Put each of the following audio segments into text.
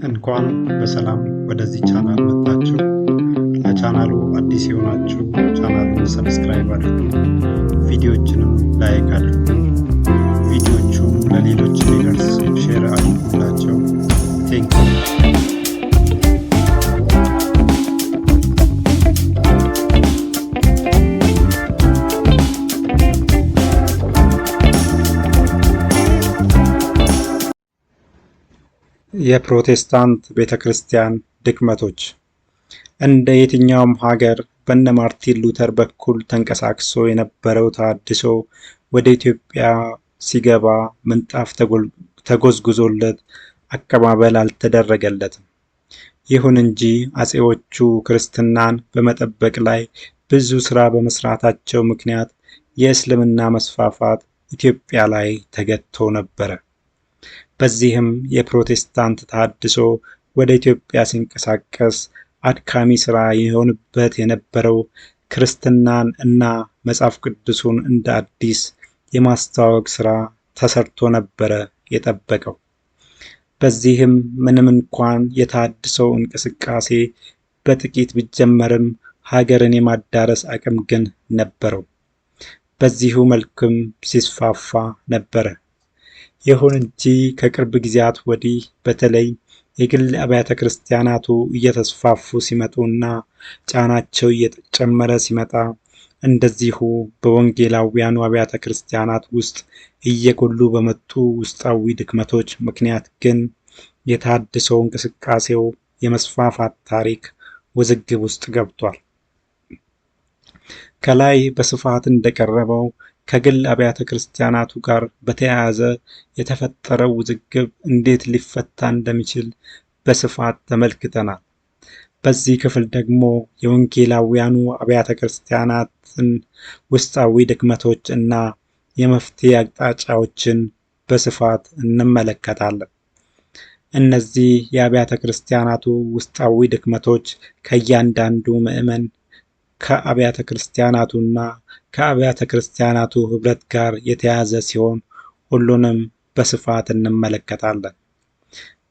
እንኳን በሰላም ወደዚህ ቻናል መጣችሁ። ለቻናሉ አዲስ የሆናችሁ ቻናሉን ሰብስክራይብ አድርጉ፣ ቪዲዮዎችንም ላይክ አድርጉ። ቪዲዮቹም ለሌሎች እንዲደርስ ሼር አድርጉላቸው። ቴንኪው። የፕሮቴስታንት ቤተክርስቲያን ድክመቶች። እንደ የትኛውም ሀገር በነ ማርቲን ሉተር በኩል ተንቀሳቅሶ የነበረው ተሐድሶ ወደ ኢትዮጵያ ሲገባ ምንጣፍ ተጎዝጉዞለት አቀባበል አልተደረገለትም። ይሁን እንጂ አጼዎቹ ክርስትናን በመጠበቅ ላይ ብዙ ስራ በመስራታቸው ምክንያት የእስልምና መስፋፋት ኢትዮጵያ ላይ ተገትቶ ነበረ። በዚህም የፕሮቴስታንት ተሐድሶ ወደ ኢትዮጵያ ሲንቀሳቀስ አድካሚ ስራ የሆንበት የነበረው ክርስትናን እና መጽሐፍ ቅዱሱን እንደ አዲስ የማስተዋወቅ ስራ ተሰርቶ ነበረ የጠበቀው። በዚህም ምንም እንኳን የተሐድሶው እንቅስቃሴ በጥቂት ቢጀመርም ሀገርን የማዳረስ አቅም ግን ነበረው። በዚሁ መልክም ሲስፋፋ ነበረ። ይሁን እንጂ ከቅርብ ጊዜያት ወዲህ በተለይ የግል አብያተ ክርስቲያናቱ እየተስፋፉ ሲመጡና ጫናቸው እየጨመረ ሲመጣ፣ እንደዚሁ በወንጌላውያኑ አብያተ ክርስቲያናት ውስጥ እየጎሉ በመጡ ውስጣዊ ድክመቶች ምክንያት ግን የተሐድሶ እንቅስቃሴው የመስፋፋት ታሪክ ውዝግብ ውስጥ ገብቷል። ከላይ በስፋት እንደቀረበው ከግል አብያተ ክርስቲያናቱ ጋር በተያያዘ የተፈጠረው ውዝግብ እንዴት ሊፈታ እንደሚችል በስፋት ተመልክተናል። በዚህ ክፍል ደግሞ የወንጌላውያኑ አብያተ ክርስቲያናትን ውስጣዊ ድክመቶች እና የመፍትሄ አቅጣጫዎችን በስፋት እንመለከታለን። እነዚህ የአብያተ ክርስቲያናቱ ውስጣዊ ድክመቶች ከእያንዳንዱ ምዕመን ከአብያተ ክርስቲያናቱና ከአብያተ ክርስቲያናቱ ህብረት ጋር የተያያዘ ሲሆን ሁሉንም በስፋት እንመለከታለን።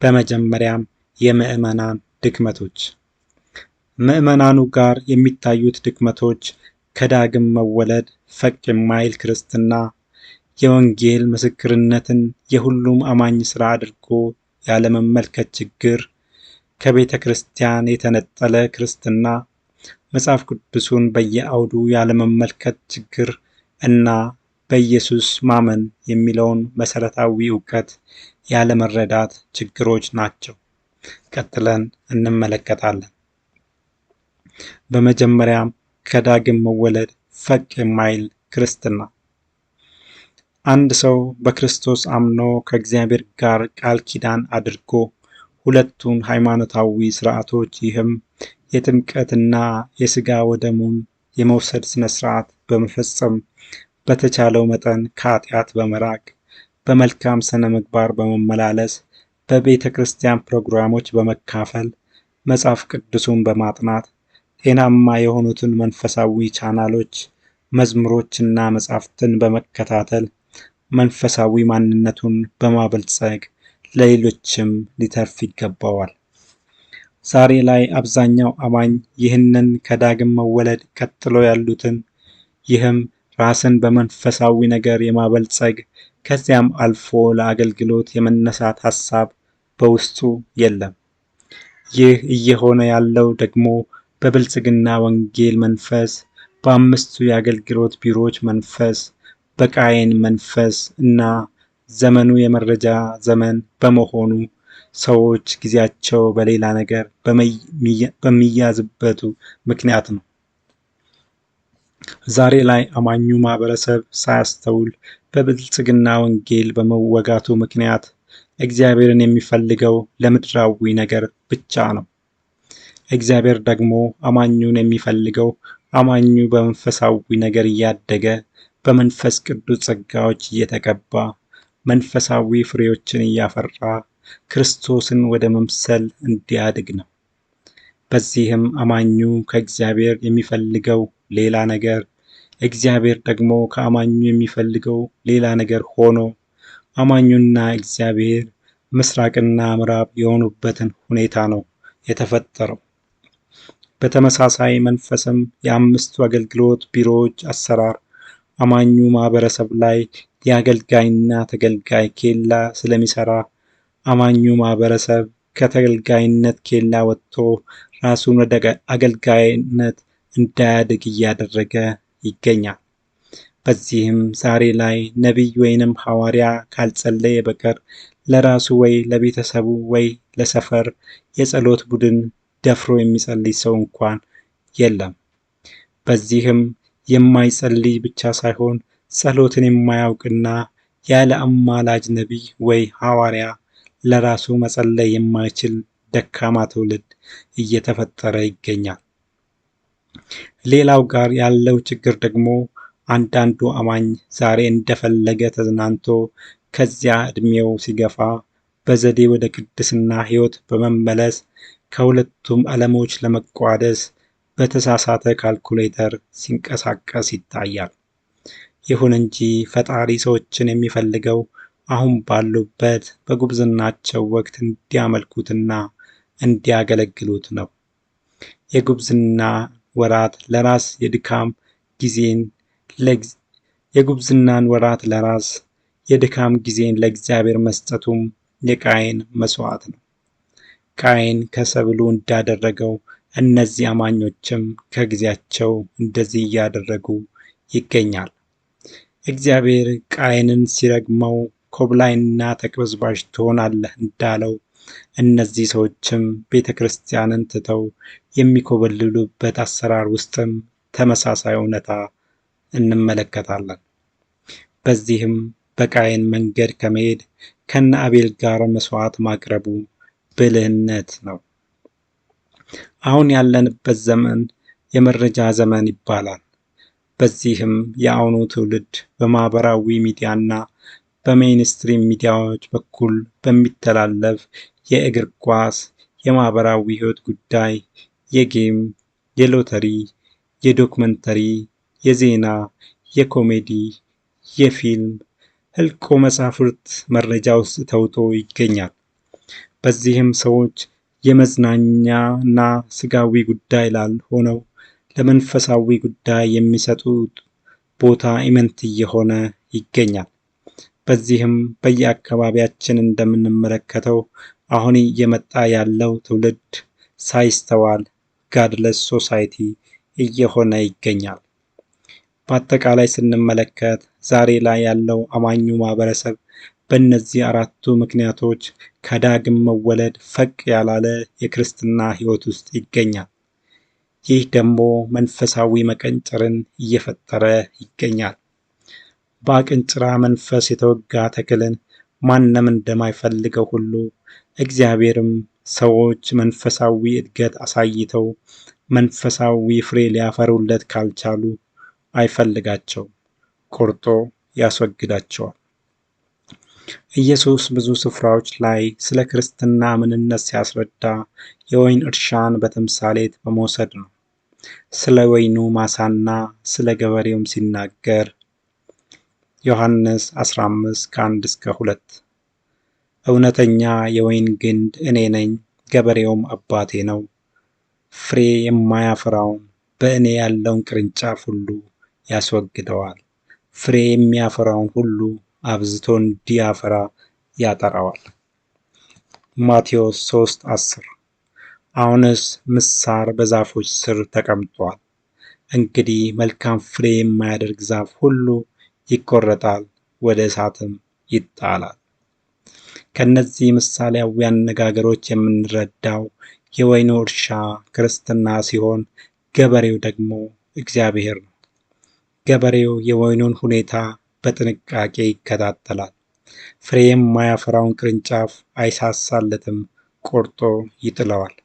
በመጀመሪያም የምዕመናን ድክመቶች። ምዕመናኑ ጋር የሚታዩት ድክመቶች ከዳግም መወለድ ፈቅ የማይል ክርስትና፣ የወንጌል ምስክርነትን የሁሉም አማኝ ስራ አድርጎ ያለመመልከት ችግር፣ ከቤተ ክርስቲያን የተነጠለ ክርስትና፣ መጽሐፍ ቅዱሱን በየአውዱ ያለመመልከት ችግር እና በኢየሱስ ማመን የሚለውን መሰረታዊ ዕውቀት ያለመረዳት ችግሮች ናቸው። ቀጥለን እንመለከታለን። በመጀመሪያም ከዳግም መወለድ ፈቅ የማይል ክርስትና። አንድ ሰው በክርስቶስ አምኖ ከእግዚአብሔር ጋር ቃል ኪዳን አድርጎ ሁለቱን ሃይማኖታዊ ስርዓቶች ይህም የጥምቀትና የሥጋ ወደሙን የመውሰድ ስነ ስርዓት በመፈጸም በተቻለው መጠን ከኃጢአት በመራቅ በመልካም ስነ ምግባር በመመላለስ በቤተ ክርስቲያን ፕሮግራሞች በመካፈል መጽሐፍ ቅዱሱን በማጥናት ጤናማ የሆኑትን መንፈሳዊ ቻናሎች፣ መዝሙሮችና መጻሕፍትን በመከታተል መንፈሳዊ ማንነቱን በማበልጸግ ለሌሎችም ሊተርፍ ይገባዋል። ዛሬ ላይ አብዛኛው አማኝ ይህንን ከዳግም መወለድ ቀጥሎ ያሉትን ይህም ራስን በመንፈሳዊ ነገር የማበልጸግ ከዚያም አልፎ ለአገልግሎት የመነሳት ሐሳብ በውስጡ የለም። ይህ እየሆነ ያለው ደግሞ በብልጽግና ወንጌል መንፈስ፣ በአምስቱ የአገልግሎት ቢሮዎች መንፈስ፣ በቃየን መንፈስ እና ዘመኑ የመረጃ ዘመን በመሆኑ ሰዎች ጊዜያቸው በሌላ ነገር በሚያዝበቱ ምክንያት ነው። ዛሬ ላይ አማኙ ማህበረሰብ ሳያስተውል በብልጽግና ወንጌል በመወጋቱ ምክንያት እግዚአብሔርን የሚፈልገው ለምድራዊ ነገር ብቻ ነው። እግዚአብሔር ደግሞ አማኙን የሚፈልገው አማኙ በመንፈሳዊ ነገር እያደገ በመንፈስ ቅዱስ ጸጋዎች እየተቀባ መንፈሳዊ ፍሬዎችን እያፈራ ክርስቶስን ወደ መምሰል እንዲያድግ ነው። በዚህም አማኙ ከእግዚአብሔር የሚፈልገው ሌላ ነገር፣ እግዚአብሔር ደግሞ ከአማኙ የሚፈልገው ሌላ ነገር ሆኖ አማኙና እግዚአብሔር ምስራቅና ምዕራብ የሆኑበትን ሁኔታ ነው የተፈጠረው። በተመሳሳይ መንፈስም የአምስቱ አገልግሎት ቢሮዎች አሰራር አማኙ ማህበረሰብ ላይ የአገልጋይና ተገልጋይ ኬላ ስለሚሰራ አማኙ ማህበረሰብ ከተገልጋይነት ኬላ ወጥቶ ራሱን ወደ አገልጋይነት እንዳያድግ እያደረገ ይገኛል። በዚህም ዛሬ ላይ ነቢይ ወይንም ሐዋርያ ካልጸለየ በቀር ለራሱ ወይ ለቤተሰቡ ወይ ለሰፈር የጸሎት ቡድን ደፍሮ የሚጸልይ ሰው እንኳን የለም። በዚህም የማይጸልይ ብቻ ሳይሆን ጸሎትን የማያውቅና ያለ አማላጅ ነቢይ ወይ ሐዋርያ ለራሱ መጸለይ የማይችል ደካማ ትውልድ እየተፈጠረ ይገኛል። ሌላው ጋር ያለው ችግር ደግሞ አንዳንዱ አማኝ ዛሬ እንደፈለገ ተዝናንቶ ከዚያ ዕድሜው ሲገፋ በዘዴ ወደ ቅድስና ሕይወት በመመለስ ከሁለቱም ዓለሞች ለመቋደስ በተሳሳተ ካልኩሌተር ሲንቀሳቀስ ይታያል። ይሁን እንጂ ፈጣሪ ሰዎችን የሚፈልገው አሁን ባሉበት በጉብዝናቸው ወቅት እንዲያመልኩትና እንዲያገለግሉት ነው። የጉብዝና ወራት ለራስ የድካም ጊዜን የጉብዝናን ወራት ለራስ የድካም ጊዜን ለእግዚአብሔር መስጠቱም የቃየን መስዋዕት ነው። ቃየን ከሰብሉ እንዳደረገው እነዚህ አማኞችም ከጊዜያቸው እንደዚህ እያደረጉ ይገኛል። እግዚአብሔር ቃየንን ሲረግመው ኮብላይና ተቅበዝባዥ ትሆናለህ እንዳለው እነዚህ ሰዎችም ቤተ ክርስቲያንን ትተው የሚኮበልሉበት አሰራር ውስጥም ተመሳሳይ እውነታ እንመለከታለን። በዚህም በቃየን መንገድ ከመሄድ ከነ አቤል ጋር መስዋዕት ማቅረቡ ብልህነት ነው። አሁን ያለንበት ዘመን የመረጃ ዘመን ይባላል። በዚህም የአሁኑ ትውልድ በማህበራዊ ሚዲያና በሜይንስትሪም ሚዲያዎች በኩል በሚተላለፍ የእግር ኳስ፣ የማህበራዊ ህይወት ጉዳይ፣ የጌም፣ የሎተሪ፣ የዶክመንተሪ፣ የዜና፣ የኮሜዲ፣ የፊልም ህልቆ መሳፍርት መረጃ ውስጥ ተውጦ ይገኛል። በዚህም ሰዎች የመዝናኛና ስጋዊ ጉዳይ ላልሆነው ለመንፈሳዊ ጉዳይ የሚሰጡት ቦታ ኢምንት እየሆነ ይገኛል። በዚህም በየአካባቢያችን እንደምንመለከተው አሁን እየመጣ ያለው ትውልድ ሳይስተዋል ጋድለስ ሶሳይቲ እየሆነ ይገኛል። በአጠቃላይ ስንመለከት ዛሬ ላይ ያለው አማኙ ማህበረሰብ በእነዚህ አራቱ ምክንያቶች ከዳግም መወለድ ፈቅ ያላለ የክርስትና ህይወት ውስጥ ይገኛል። ይህ ደግሞ መንፈሳዊ መቀንጨርን እየፈጠረ ይገኛል። በአቅንጭራ መንፈስ የተወጋ ተክልን ማንም እንደማይፈልገው ሁሉ እግዚአብሔርም ሰዎች መንፈሳዊ እድገት አሳይተው መንፈሳዊ ፍሬ ሊያፈሩለት ካልቻሉ አይፈልጋቸውም፣ ቆርጦ ያስወግዳቸዋል። ኢየሱስ ብዙ ስፍራዎች ላይ ስለ ክርስትና ምንነት ሲያስረዳ የወይን እርሻን በተምሳሌት በመውሰድ ነው። ስለ ወይኑ ማሳና ስለ ገበሬውም ሲናገር ዮሐንስ 15:1-2 እውነተኛ የወይን ግንድ እኔ ነኝ፣ ገበሬውም አባቴ ነው። ፍሬ የማያፈራውን በእኔ ያለውን ቅርንጫፍ ሁሉ ያስወግደዋል፣ ፍሬ የሚያፈራውን ሁሉ አብዝቶ እንዲያፈራ ያጠራዋል። ማቴዎስ 3:10 አሁንስ ምሳር በዛፎች ስር ተቀምጧል። እንግዲህ መልካም ፍሬ የማያደርግ ዛፍ ሁሉ ይቆረጣል፣ ወደ እሳትም ይጣላል። ከነዚህ ምሳሌያዊ አነጋገሮች የምንረዳው የወይኑ እርሻ ክርስትና ሲሆን ገበሬው ደግሞ እግዚአብሔር ነው። ገበሬው የወይኑን ሁኔታ በጥንቃቄ ይከታተላል። ፍሬ የማያፈራውን ቅርንጫፍ አይሳሳለትም፣ ቆርጦ ይጥለዋል።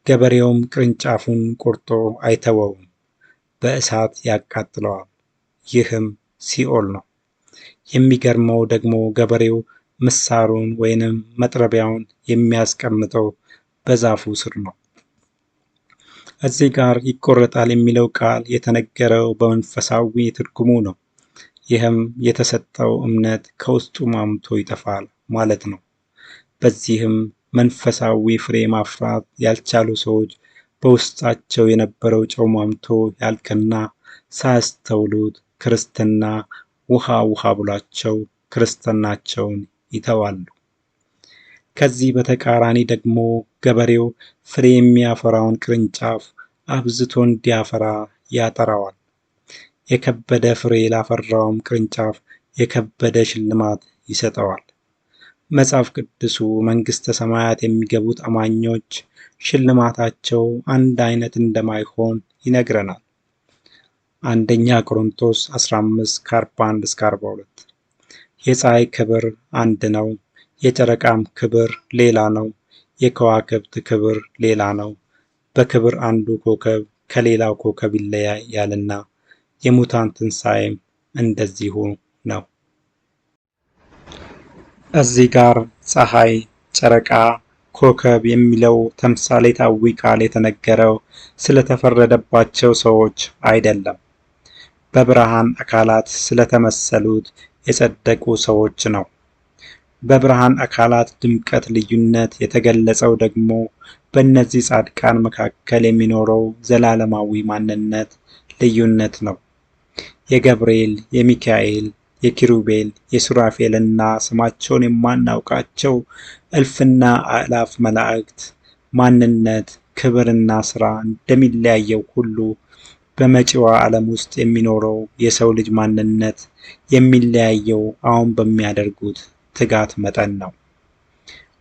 ገበሬውም ቅርንጫፉን ቆርጦ አይተወውም፣ በእሳት ያቃጥለዋል። ይህም ሲኦል ነው። የሚገርመው ደግሞ ገበሬው ምሳሩን ወይንም መጥረቢያውን የሚያስቀምጠው በዛፉ ስር ነው። እዚህ ጋር ይቆረጣል የሚለው ቃል የተነገረው በመንፈሳዊ ትርጉሙ ነው። ይህም የተሰጠው እምነት ከውስጡ ማምቶ ይጠፋል ማለት ነው። በዚህም መንፈሳዊ ፍሬ ማፍራት ያልቻሉ ሰዎች በውስጣቸው የነበረው ጨው ሟምቶ ያልቅና ሳያስተውሉት ክርስትና ውሃ ውሃ ብሏቸው ክርስትናቸውን ይተዋሉ። ከዚህ በተቃራኒ ደግሞ ገበሬው ፍሬ የሚያፈራውን ቅርንጫፍ አብዝቶ እንዲያፈራ ያጠራዋል። የከበደ ፍሬ ላፈራውም ቅርንጫፍ የከበደ ሽልማት ይሰጠዋል። መጽሐፍ ቅዱሱ መንግሥተ ሰማያት የሚገቡት አማኞች ሽልማታቸው አንድ አይነት እንደማይሆን ይነግረናል። አንደኛ ቆሮንቶስ 15 ከ41 እስከ 42 የፀሐይ ክብር አንድ ነው፣ የጨረቃም ክብር ሌላ ነው፣ የከዋክብት ክብር ሌላ ነው። በክብር አንዱ ኮከብ ከሌላው ኮከብ ይለያያልና የሙታን ትንሣኤም እንደዚሁ ነው። እዚህ ጋር ፀሐይ፣ ጨረቃ፣ ኮከብ የሚለው ተምሳሌታዊ ቃል የተነገረው ስለተፈረደባቸው ሰዎች አይደለም፣ በብርሃን አካላት ስለተመሰሉት የጸደቁ ሰዎች ነው። በብርሃን አካላት ድምቀት ልዩነት የተገለጸው ደግሞ በእነዚህ ጻድቃን መካከል የሚኖረው ዘላለማዊ ማንነት ልዩነት ነው። የገብርኤል፣ የሚካኤል፣ የኪሩቤል፣ የሱራፌልና ስማቸውን የማናውቃቸው እልፍና አእላፍ መላእክት ማንነት፣ ክብርና ሥራ እንደሚለያየው ሁሉ በመጪዋ ዓለም ውስጥ የሚኖረው የሰው ልጅ ማንነት የሚለያየው አሁን በሚያደርጉት ትጋት መጠን ነው።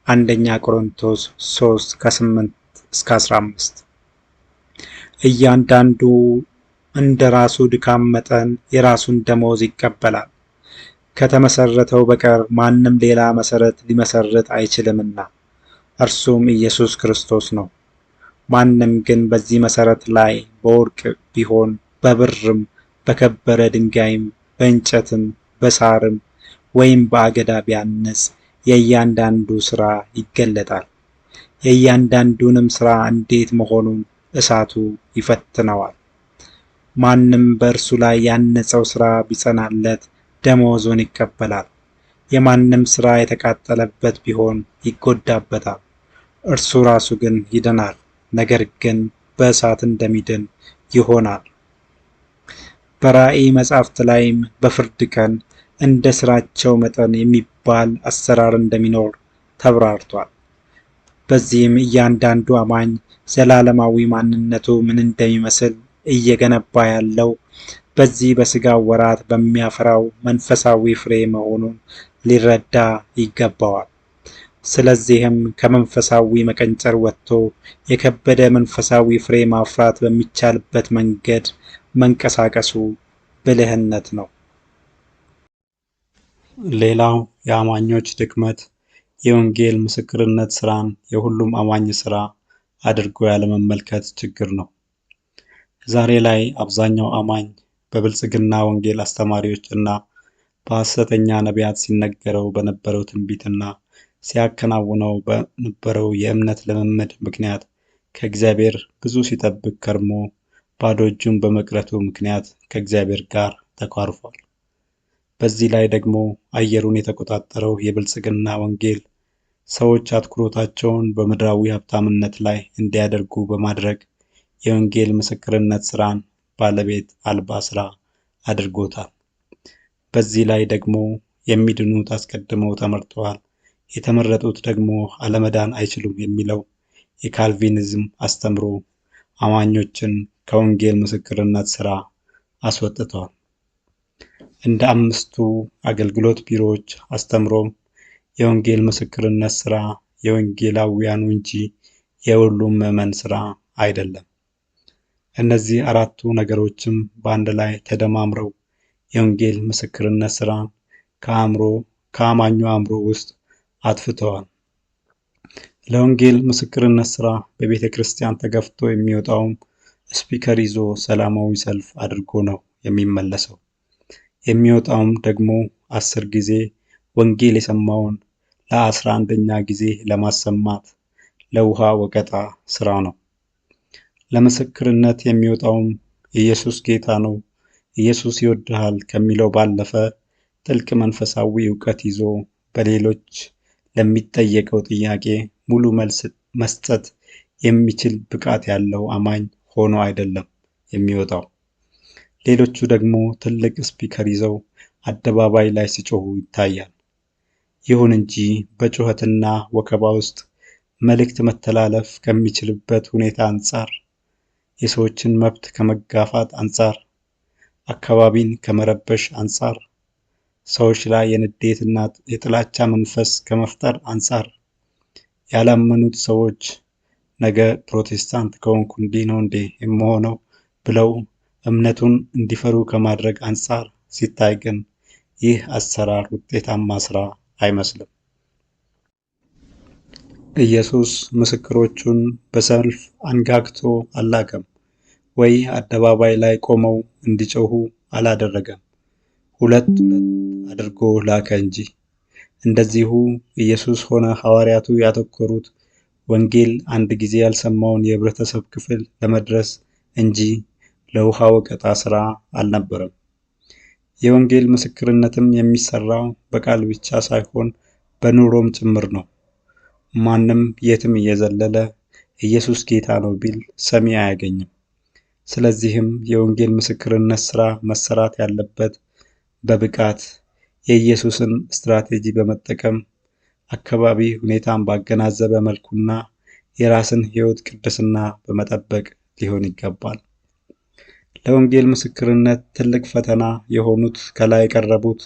አንደኛ ቆሮንቶስ 3 ከ8 እስከ 15 እያንዳንዱ እንደ ራሱ ድካም መጠን የራሱን ደመወዝ ይቀበላል። ከተመሰረተው በቀር ማንም ሌላ መሰረት ሊመሰርት አይችልምና እርሱም ኢየሱስ ክርስቶስ ነው። ማንም ግን በዚህ መሰረት ላይ በወርቅ ቢሆን በብርም በከበረ ድንጋይም በእንጨትም በሳርም ወይም በአገዳ ቢያንጽ የእያንዳንዱ ሥራ ይገለጣል። የእያንዳንዱንም ሥራ እንዴት መሆኑን እሳቱ ይፈትነዋል። ማንም በእርሱ ላይ ያነጸው ሥራ ቢጸናለት ደመወዙን ይቀበላል። የማንም ሥራ የተቃጠለበት ቢሆን ይጎዳበታል። እርሱ ራሱ ግን ይድናል፣ ነገር ግን በእሳት እንደሚድን ይሆናል። በራእይ መጻሕፍት ላይም በፍርድ ቀን እንደ ሥራቸው መጠን የሚባል አሰራር እንደሚኖር ተብራርቷል። በዚህም እያንዳንዱ አማኝ ዘላለማዊ ማንነቱ ምን እንደሚመስል እየገነባ ያለው በዚህ በሥጋው ወራት በሚያፈራው መንፈሳዊ ፍሬ መሆኑን ሊረዳ ይገባዋል። ስለዚህም ከመንፈሳዊ መቀንጨር ወጥቶ የከበደ መንፈሳዊ ፍሬ ማፍራት በሚቻልበት መንገድ መንቀሳቀሱ ብልህነት ነው። ሌላው የአማኞች ድክመት የወንጌል ምስክርነት ሥራን የሁሉም አማኝ ሥራ አድርጎ ያለመመልከት ችግር ነው። ዛሬ ላይ አብዛኛው አማኝ በብልጽግና ወንጌል አስተማሪዎች እና በሐሰተኛ ነቢያት ሲነገረው በነበረው ትንቢትና ሲያከናውነው በነበረው የእምነት ልምምድ ምክንያት ከእግዚአብሔር ብዙ ሲጠብቅ ከርሞ ባዶ እጁን በመቅረቱ ምክንያት ከእግዚአብሔር ጋር ተኳርፏል። በዚህ ላይ ደግሞ አየሩን የተቆጣጠረው የብልጽግና ወንጌል ሰዎች አትኩሮታቸውን በምድራዊ ሀብታምነት ላይ እንዲያደርጉ በማድረግ የወንጌል ምስክርነት ሥራን ባለቤት አልባ ሥራ አድርጎታል። በዚህ ላይ ደግሞ የሚድኑት አስቀድመው ተመርጠዋል፣ የተመረጡት ደግሞ አለመዳን አይችሉም የሚለው የካልቪኒዝም አስተምሮ አማኞችን ከወንጌል ምስክርነት ሥራ አስወጥተዋል። እንደ አምስቱ አገልግሎት ቢሮዎች አስተምሮም የወንጌል ምስክርነት ሥራ የወንጌላውያኑ እንጂ የሁሉም ምዕመን ሥራ አይደለም። እነዚህ አራቱ ነገሮችም በአንድ ላይ ተደማምረው የወንጌል ምስክርነት ሥራን ከአማኙ አእምሮ ውስጥ አጥፍተዋል። ለወንጌል ምስክርነት ሥራ በቤተ ክርስቲያን ተገፍቶ የሚወጣውም ስፒከር ይዞ ሰላማዊ ሰልፍ አድርጎ ነው የሚመለሰው። የሚወጣውም ደግሞ 10 ጊዜ ወንጌል የሰማውን ለ11ኛ ጊዜ ለማሰማት ለውሃ ወቀጣ ሥራ ነው። ለምስክርነት የሚወጣውም ኢየሱስ ጌታ ነው፣ ኢየሱስ ይወድሃል ከሚለው ባለፈ ጥልቅ መንፈሳዊ ዕውቀት ይዞ በሌሎች ለሚጠየቀው ጥያቄ ሙሉ መልስ መስጠት የሚችል ብቃት ያለው አማኝ ሆኖ አይደለም የሚወጣው። ሌሎቹ ደግሞ ትልቅ ስፒከር ይዘው አደባባይ ላይ ሲጮሁ ይታያል። ይሁን እንጂ በጩኸትና ወከባ ውስጥ መልእክት መተላለፍ ከሚችልበት ሁኔታ አንጻር፣ የሰዎችን መብት ከመጋፋት አንጻር፣ አካባቢን ከመረበሽ አንጻር፣ ሰዎች ላይ የንዴትና የጥላቻ መንፈስ ከመፍጠር አንጻር፣ ያላመኑት ሰዎች ነገ ፕሮቴስታንት ከሆንኩ እንዲህ ነው እንዴ የምሆነው ብለው እምነቱን እንዲፈሩ ከማድረግ አንጻር ሲታይ ግን ይህ አሰራር ውጤታማ ስራ አይመስልም። ኢየሱስ ምስክሮቹን በሰልፍ አንጋግቶ አላከም፣ ወይ አደባባይ ላይ ቆመው እንዲጮሁ አላደረገም። ሁለት አድርጎ ላከ እንጂ። እንደዚሁ ኢየሱስ ሆነ ሐዋርያቱ ያተኮሩት ወንጌል አንድ ጊዜ ያልሰማውን የህብረተሰብ ክፍል ለመድረስ እንጂ ለውሃ ወቀጣ ሥራ አልነበረም። የወንጌል ምስክርነትም የሚሰራው በቃል ብቻ ሳይሆን በኑሮም ጭምር ነው። ማንም የትም እየዘለለ ኢየሱስ ጌታ ነው ቢል ሰሚ አያገኝም። ስለዚህም የወንጌል ምስክርነት ሥራ መሰራት ያለበት በብቃት የኢየሱስን ስትራቴጂ በመጠቀም አካባቢ ሁኔታን ባገናዘበ መልኩና የራስን ሕይወት ቅድስና በመጠበቅ ሊሆን ይገባል። ለወንጌል ምስክርነት ትልቅ ፈተና የሆኑት ከላይ የቀረቡት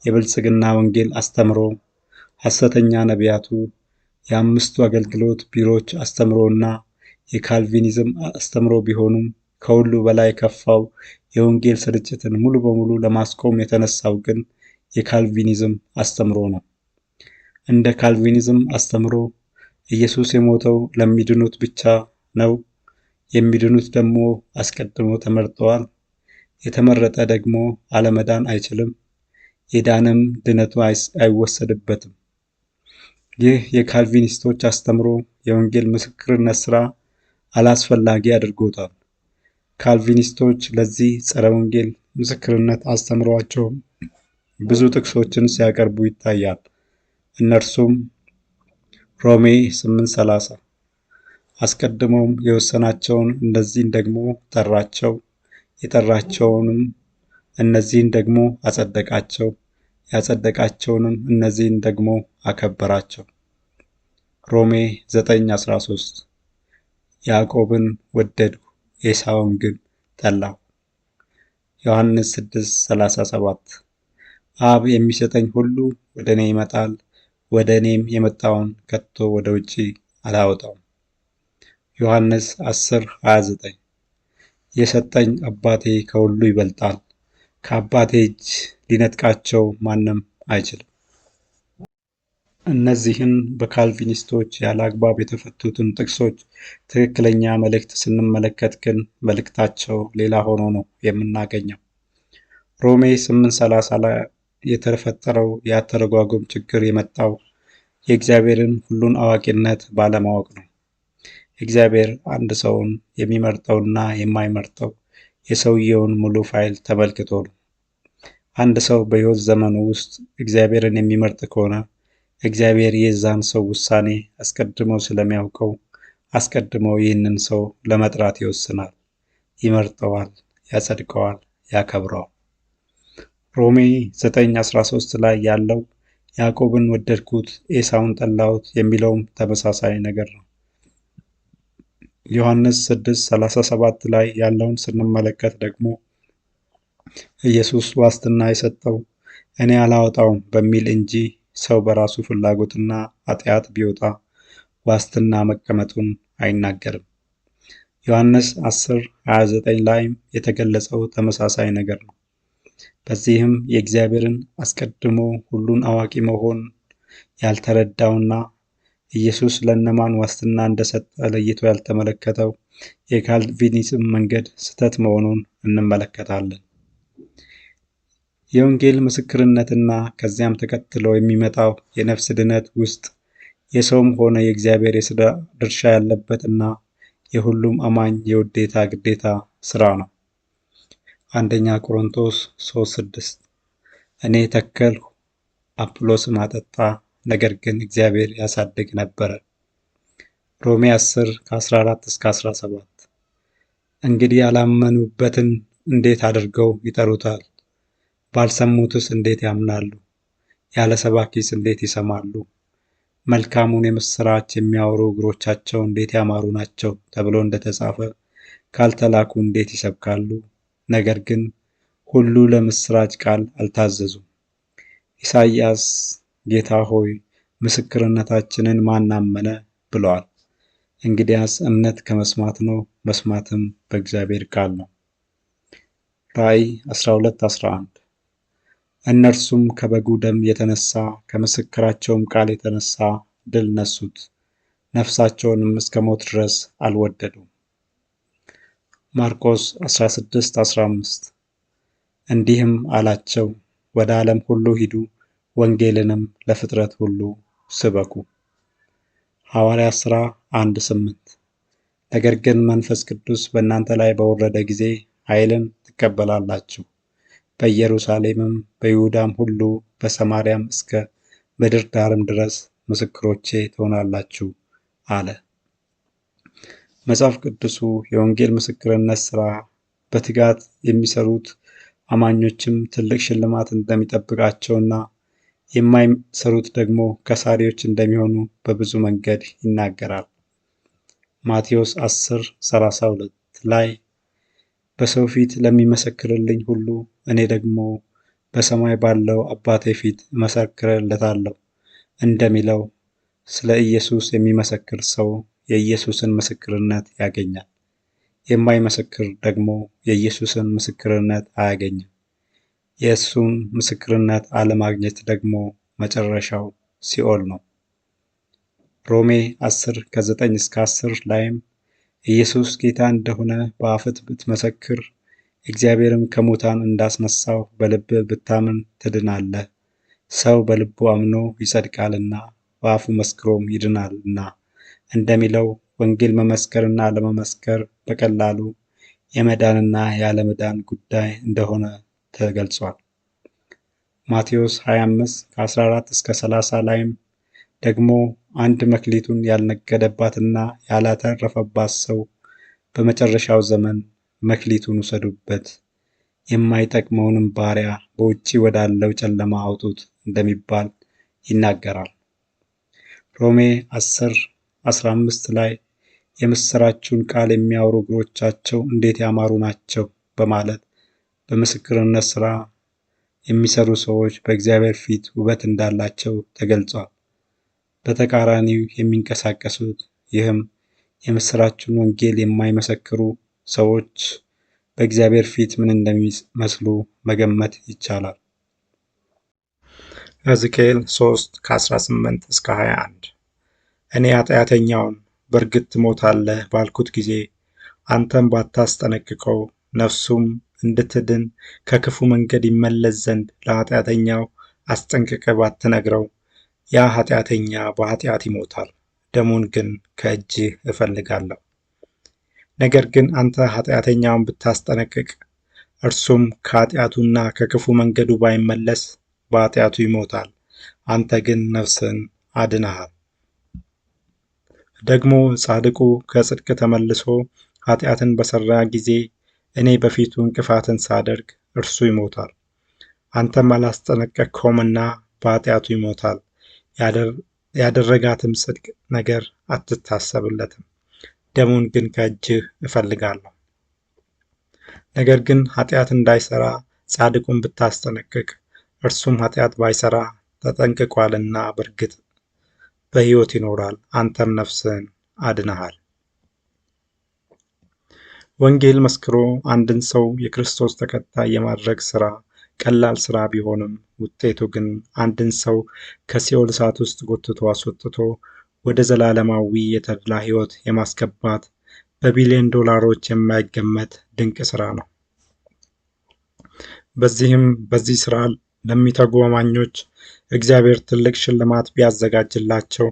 የብልጽግና ወንጌል አስተምሮ፣ ሐሰተኛ ነቢያቱ፣ የአምስቱ አገልግሎት ቢሮዎች አስተምሮና የካልቪኒዝም አስተምሮ ቢሆኑም ከሁሉ በላይ ከፋው የወንጌል ስርጭትን ሙሉ በሙሉ ለማስቆም የተነሳው ግን የካልቪኒዝም አስተምሮ ነው። እንደ ካልቪኒዝም አስተምሮ ኢየሱስ የሞተው ለሚድኑት ብቻ ነው። የሚድኑት ደግሞ አስቀድሞ ተመርጠዋል። የተመረጠ ደግሞ አለመዳን አይችልም። የዳነም ድነቱ አይወሰድበትም። ይህ የካልቪኒስቶች አስተምሮ የወንጌል ምስክርነት ሥራ አላስፈላጊ አድርጎታል። ካልቪኒስቶች ለዚህ ጸረ ወንጌል ምስክርነት አስተምሯቸው ብዙ ጥቅሶችን ሲያቀርቡ ይታያል። እነርሱም ሮሜ 8:30 አስቀድሞም የወሰናቸውን እነዚህን ደግሞ ጠራቸው፣ የጠራቸውንም እነዚህን ደግሞ አጸደቃቸው፣ ያጸደቃቸውንም እነዚህን ደግሞ አከበራቸው። ሮሜ 9:13 ያዕቆብን ወደድሁ ኤሳውን ግን ጠላሁ። ዮሐንስ 6:37 አብ የሚሰጠኝ ሁሉ ወደ እኔ ይመጣል፣ ወደ እኔም የመጣውን ከቶ ወደ ውጪ አላወጣውም። ዮሐንስ 10:29 የሰጠኝ አባቴ ከሁሉ ይበልጣል፣ ከአባቴ እጅ ሊነጥቃቸው ማንም አይችልም። እነዚህን በካልቪኒስቶች ያለ አግባብ የተፈቱትን ጥቅሶች ትክክለኛ መልእክት ስንመለከት ግን መልእክታቸው ሌላ ሆኖ ነው የምናገኘው። ሮሜ 8:30 ላይ የተፈጠረው የአተረጓጎም ችግር የመጣው የእግዚአብሔርን ሁሉን አዋቂነት ባለማወቅ ነው። እግዚአብሔር አንድ ሰውን የሚመርጠውና የማይመርጠው የሰውየውን ሙሉ ፋይል ተመልክቶ ነው። አንድ ሰው በሕይወት ዘመኑ ውስጥ እግዚአብሔርን የሚመርጥ ከሆነ እግዚአብሔር የዛን ሰው ውሳኔ አስቀድሞ ስለሚያውቀው አስቀድሞ ይህንን ሰው ለመጥራት ይወስናል፣ ይመርጠዋል፣ ያጸድቀዋል፣ ያከብረዋል። ሮሜ 9:13 ላይ ያለው ያዕቆብን ወደድኩት ኤሳውን ጠላሁት የሚለውም ተመሳሳይ ነገር ነው። ዮሐንስ 6:37 ላይ ያለውን ስንመለከት ደግሞ ኢየሱስ ዋስትና የሰጠው እኔ አላወጣውም በሚል እንጂ ሰው በራሱ ፍላጎትና ኃጢአት ቢወጣ ዋስትና መቀመጡን አይናገርም። ዮሐንስ 10:29 ላይም የተገለጸው ተመሳሳይ ነገር ነው። በዚህም የእግዚአብሔርን አስቀድሞ ሁሉን አዋቂ መሆን ያልተረዳውና ኢየሱስ ለእነማን ዋስትና እንደሰጠ ለይቶ ያልተመለከተው የካልቪኒዝም መንገድ ስህተት መሆኑን እንመለከታለን። የወንጌል ምስክርነትና ከዚያም ተከትሎ የሚመጣው የነፍስ ድነት ውስጥ የሰውም ሆነ የእግዚአብሔር የሥራ ድርሻ ያለበት እና የሁሉም አማኝ የውዴታ ግዴታ ሥራ ነው። አንደኛ ቆሮንቶስ 3:6 እኔ ተከልሁ አጵሎስም አጠጣ፣ ነገር ግን እግዚአብሔር ያሳድግ ነበረ። ሮሜ 10 ከ14 እስከ 17። እንግዲህ ያላመኑበትን እንዴት አድርገው ይጠሩታል? ባልሰሙትስ እንዴት ያምናሉ? ያለ ሰባኪስ እንዴት ይሰማሉ? መልካሙን የምሥራች የሚያወሩ እግሮቻቸው እንዴት ያማሩ ናቸው ተብሎ እንደተጻፈ ካልተላኩ እንዴት ይሰብካሉ? ነገር ግን ሁሉ ለምሥራች ቃል አልታዘዙም። ኢሳይያስ ጌታ ሆይ ምስክርነታችንን ማን አመነ ብለዋል። እንግዲያስ እምነት ከመስማት ነው፣ መስማትም በእግዚአብሔር ቃል ነው። ራእይ 12:11 እነርሱም ከበጉ ደም የተነሳ ከምስክራቸውም ቃል የተነሳ ድል ነሱት፣ ነፍሳቸውንም እስከ ሞት ድረስ አልወደዱም። ማርቆስ 16:15 እንዲህም አላቸው፣ ወደ ዓለም ሁሉ ሂዱ፣ ወንጌልንም ለፍጥረት ሁሉ ስበኩ። ሐዋርያት ሥራ 1:8 ነገር ግን መንፈስ ቅዱስ በእናንተ ላይ በወረደ ጊዜ ኃይልን ትቀበላላችሁ፣ በኢየሩሳሌምም በይሁዳም ሁሉ በሰማርያም እስከ ምድር ዳርም ድረስ ምስክሮቼ ትሆናላችሁ አለ። መጽሐፍ ቅዱሱ የወንጌል ምስክርነት ሥራ በትጋት የሚሰሩት አማኞችም ትልቅ ሽልማት እንደሚጠብቃቸውና የማይሰሩት ደግሞ ከሳሪዎች እንደሚሆኑ በብዙ መንገድ ይናገራል። ማቴዎስ 10:32 ላይ በሰው ፊት ለሚመሰክርልኝ ሁሉ እኔ ደግሞ በሰማይ ባለው አባቴ ፊት እመሰክርለታለሁ እንደሚለው ስለ ኢየሱስ የሚመሰክር ሰው የኢየሱስን ምስክርነት ያገኛል። የማይመሰክር ደግሞ የኢየሱስን ምስክርነት አያገኝም። የእሱን ምስክርነት አለማግኘት ደግሞ መጨረሻው ሲኦል ነው። ሮሜ 10 ከ9 እስከ 10 ላይም ኢየሱስ ጌታ እንደሆነ በአፍህ ብትመሰክር እግዚአብሔርም ከሙታን እንዳስነሳው በልብህ ብታምን ትድናለህ። ሰው በልቡ አምኖ ይጸድቃልና በአፉ መስክሮም ይድናልና እንደሚለው ወንጌል መመስከርና ለመመስከር በቀላሉ የመዳንና ያለመዳን ጉዳይ እንደሆነ ተገልጿል። ማቴዎስ 25 ከ14 እስከ 30 ላይም ደግሞ አንድ መክሊቱን ያልነገደባትና ያላተረፈባት ሰው በመጨረሻው ዘመን መክሊቱን ውሰዱበት፣ የማይጠቅመውንም ባሪያ በውጪ ወዳለው ጨለማ አውጡት እንደሚባል ይናገራል። ሮሜ 10:15 ላይ የምሥራቹን ቃል የሚያወሩ እግሮቻቸው እንዴት ያማሩ ናቸው በማለት በምስክርነት ሥራ የሚሰሩ ሰዎች በእግዚአብሔር ፊት ውበት እንዳላቸው ተገልጿል። በተቃራኒው የሚንቀሳቀሱት ይህም የምሥራቹን ወንጌል የማይመሰክሩ ሰዎች በእግዚአብሔር ፊት ምን እንደሚመስሉ መገመት ይቻላል። ሕዝቅኤል 3 ከ18 እስከ 21 እኔ ኃጢአተኛውን በእርግጥ ትሞታለህ ባልኩት ጊዜ አንተም ባታስጠነቅቀው ነፍሱም እንድትድን ከክፉ መንገድ ይመለስ ዘንድ ለኃጢአተኛው አስጠንቅቀ ባትነግረው ያ ኃጢአተኛ በኃጢአት ይሞታል፣ ደሙን ግን ከእጅህ እፈልጋለሁ። ነገር ግን አንተ ኃጢአተኛውን ብታስጠነቅቅ እርሱም ከኃጢአቱና ከክፉ መንገዱ ባይመለስ በኃጢአቱ ይሞታል፣ አንተ ግን ነፍስን አድነሃል። ደግሞ ጻድቁ ከጽድቅ ተመልሶ ኃጢአትን በሠራ ጊዜ እኔ በፊቱ እንቅፋትን ሳደርግ እርሱ ይሞታል፣ አንተም አላስጠነቀቅኸውምና በኃጢአቱ ይሞታል። ያደረጋትም ጽድቅ ነገር አትታሰብለትም፣ ደሙን ግን ከእጅህ እፈልጋለሁ። ነገር ግን ኃጢአት እንዳይሠራ ጻድቁን ብታስጠነቅቅ እርሱም ኃጢአት ባይሠራ ተጠንቅቋልና በእርግጥ በሕይወት ይኖራል፣ አንተም ነፍስህን አድነሃል። ወንጌል መስክሮ አንድን ሰው የክርስቶስ ተከታይ የማድረግ ሥራ ቀላል ሥራ ቢሆንም ውጤቱ ግን አንድን ሰው ከሲኦል እሳት ውስጥ ጎትቶ አስወጥቶ ወደ ዘላለማዊ የተድላ ሕይወት የማስገባት በቢሊዮን ዶላሮች የማይገመት ድንቅ ሥራ ነው። በዚህ ሥራ ለሚተጉ አማኞች እግዚአብሔር ትልቅ ሽልማት ቢያዘጋጅላቸው፣